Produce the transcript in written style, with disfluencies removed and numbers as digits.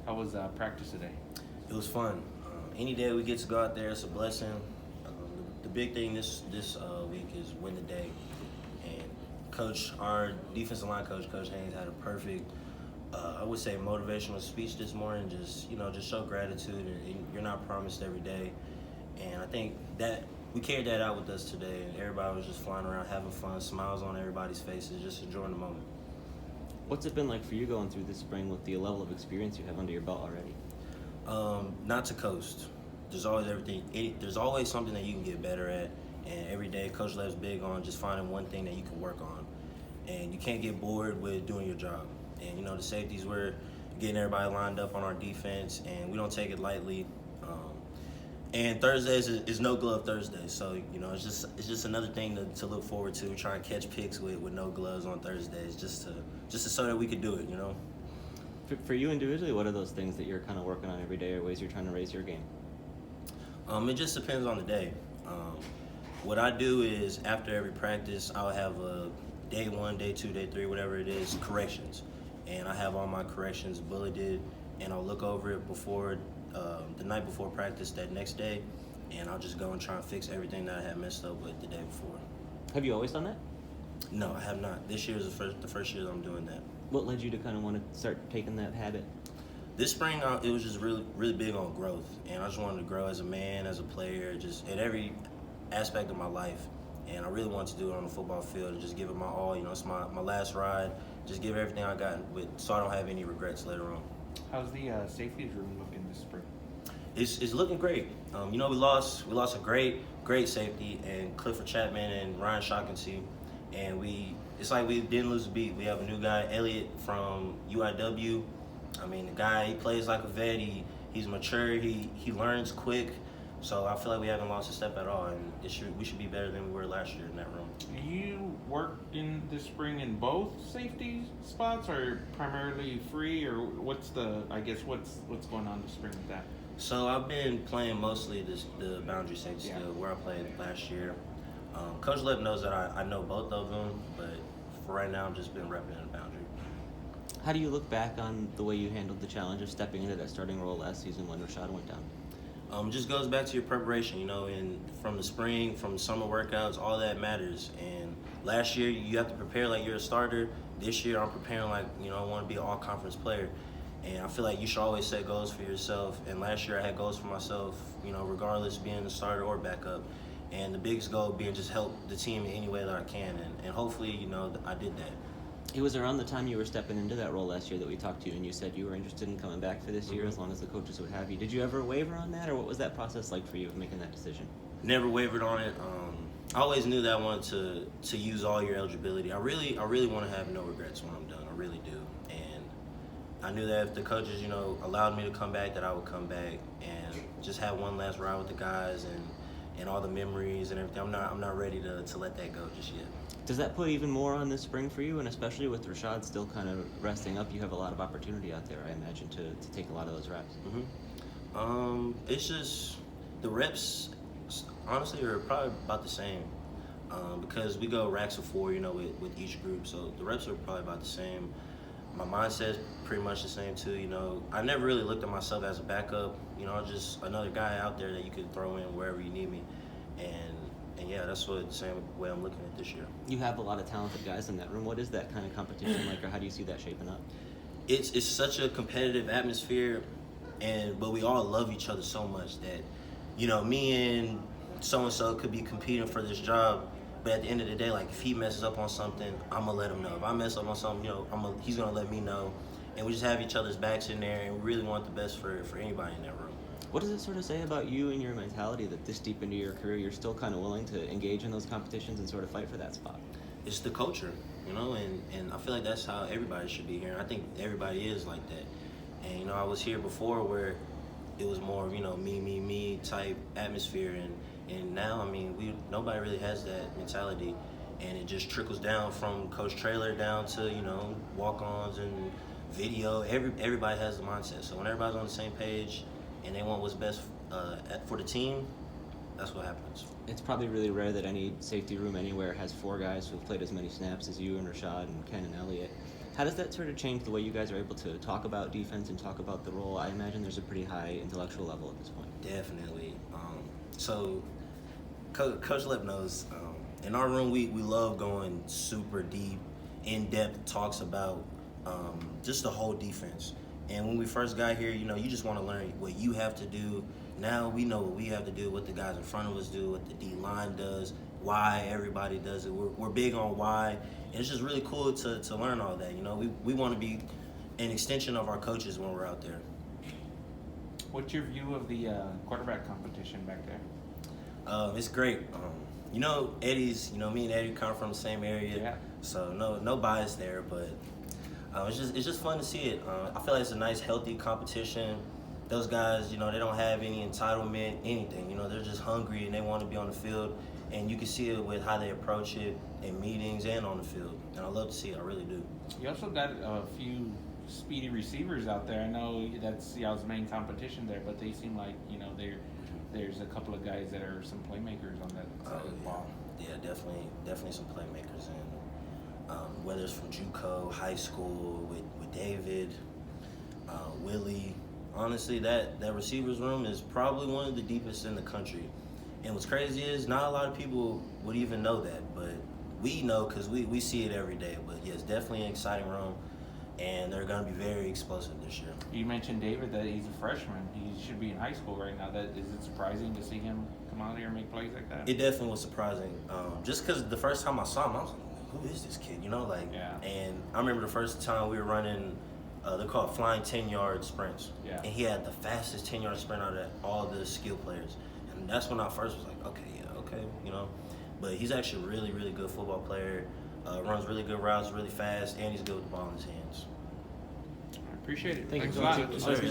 How was practice today? It was fun. Any day we get to go out there, it's a blessing. The big thing this week is win the day. And our defensive line coach, Coach Haynes, had a perfect, I would say, motivational speech this morning. Just show gratitude, and you're not promised every day. And I think that we carried that out with us today. And everybody was just flying around, having fun, smiles on everybody's faces, just enjoying the moment. What's it been like for you going through this spring with the level of experience you have under your belt already? Not to coast. There's always there's always something that you can get better at, and every day Coach Lev's big on just finding one thing that you can work on, and you can't get bored with doing your job. And the safeties, we're getting everybody lined up on our defense, and we don't take it lightly. And Thursdays is no glove Thursday, so it's just another thing to look forward to. Trying to catch picks with no gloves on Thursdays, just to so that we could do it. For you individually, what are those things that you're kind of working on every day, or ways you're trying to raise your game? It just depends on the day. What I do is after every practice, I'll have a day 1, day 2, day 3, whatever it is, corrections, and I have all my corrections bulleted, and I'll look over it before the night before practice that next day, and I'll just go and try and fix everything that I had messed up with the day before. Have you always done that? No, I have not. This year is the first year that I'm doing that. What led you to kind of want to start taking that habit? This spring, it was just really big on growth, and I just wanted to grow as a man, as a player, just in every aspect of my life. And I really wanted to do it on the football field and just give it my all. It's my last ride. Just give everything I got so I don't have any regrets later on. How's the safeties room looking this spring? It's looking great. We lost a great safety, and Clifford Chapman and Ryan Shaughnessy, and it's like we didn't lose a beat. We have a new guy, Elliott from UIW. The guy, he plays like a vet. He's mature. He learns quick. So I feel like we haven't lost a step at all, and we should be better than we were last year in that room. You worked in this spring in both safety spots, or primarily free, or what's going on this spring with that? So I've been playing mostly the boundary safety still, where I played last year. Coach Lev knows that I know both of them, but for right now, I've just been repping the boundary. How do you look back on the way you handled the challenge of stepping into that starting role last season when Rashad went down? Just goes back to your preparation, and from the spring, from the summer workouts, all that matters. And last year, you have to prepare like you're a starter. This year, I'm preparing like, I want to be an all-conference player. And I feel like you should always set goals for yourself. And last year, I had goals for myself, regardless being a starter or backup. And the biggest goal being just help the team in any way that I can. And hopefully, I did that. It was around the time you were stepping into that role last year that we talked to you, and you said you were interested in coming back for this year as long as the coaches would have you. Did you ever waver on that, or what was that process like for you of making that decision? Never wavered on it. I always knew that I wanted to use all your eligibility. I really want to have no regrets when I'm done. I really do. And I knew that if the coaches, allowed me to come back, that I would come back and just have one last ride with the guys and all the memories and everything. I'm not ready to let that go just yet. Does that put even more on this spring for you? And especially with Rashad still kind of resting up, you have a lot of opportunity out there, I imagine, to take a lot of those reps. It's just the reps, honestly, are probably about the same because we go racks of 4, with each group. So the reps are probably about the same. My mindset's pretty much the same too. I never really looked at myself as a backup. Just another guy out there that you could throw in wherever you need me. And yeah, that's the same way I'm looking at this year. You have a lot of talented guys in that room. What is that kind of competition like, or how do you see that shaping up? It's such a competitive atmosphere, but we all love each other so much that, me and so-and-so could be competing for this job, but at the end of the day, like, if he messes up on something, I'm going to let him know. If I mess up on something, he's going to let me know. And we just have each other's backs in there, and we really want the best for anybody in that room. What does it sort of say about you and your mentality that this deep into your career, you're still kind of willing to engage in those competitions and sort of fight for that spot? It's the culture, and I feel like that's how everybody should be here. And I think everybody is like that. And, I was here before where it was more, me type atmosphere. And now, nobody really has that mentality. And it just trickles down from Coach Traylor down to, walk-ons and video. Everybody has the mindset. So when everybody's on the same page and they want what's best for the team, that's what happens. It's probably really rare that any safety room anywhere has 4 guys who've played as many snaps as you and Rashad and Ken and Elliott. How does that sort of change the way you guys are able to talk about defense and talk about the role? I imagine there's a pretty high intellectual level at this point. Definitely. So, Coach Lip knows. In our room, we love going super deep, in-depth talks about just the whole defense. And when we first got here, you just want to learn what you have to do. Now we know what we have to do, what the guys in front of us do, what the D-line does, why everybody does it. We're big on why. And it's just really cool to learn all that. We want to be an extension of our coaches when we're out there. What's your view of the quarterback competition back there? It's great. Eddie's, me and Eddie come from the same area. Yeah. So no bias there, but it's just fun to see it. I feel like it's a nice, healthy competition. Those guys, they don't have any entitlement, anything. They're just hungry and they want to be on the field. And you can see it with how they approach it in meetings and on the field. And I love to see it. I really do. You also got a few speedy receivers out there. I know that's y'all's main competition there, but they seem like, there's a couple of guys that are some playmakers on that side of the ball. Yeah, definitely some playmakers. And whether it's from JUCO, high school, with David, Willie, honestly, that receivers room is probably one of the deepest in the country. And what's crazy is not a lot of people would even know that, but we know because we see it every day. But yes, definitely an exciting room, and they're going to be very explosive this year. You mentioned David that he's a freshman. He should be in high school right now. Is it surprising to see him come out here and make plays like that? It definitely was surprising. Just because the first time I saw him, I was like, who is this kid? Yeah. And I remember the first time we were running, they're called flying 10-yard sprints. Yeah. And he had the fastest 10-yard sprint out of all the skill players. And that's when I first was like, okay. But he's actually a really, really good football player. Runs really good routes, really fast, and he's good with the ball in his hands. I appreciate it. Thank you Thanks so a much. lot. Yes, sir.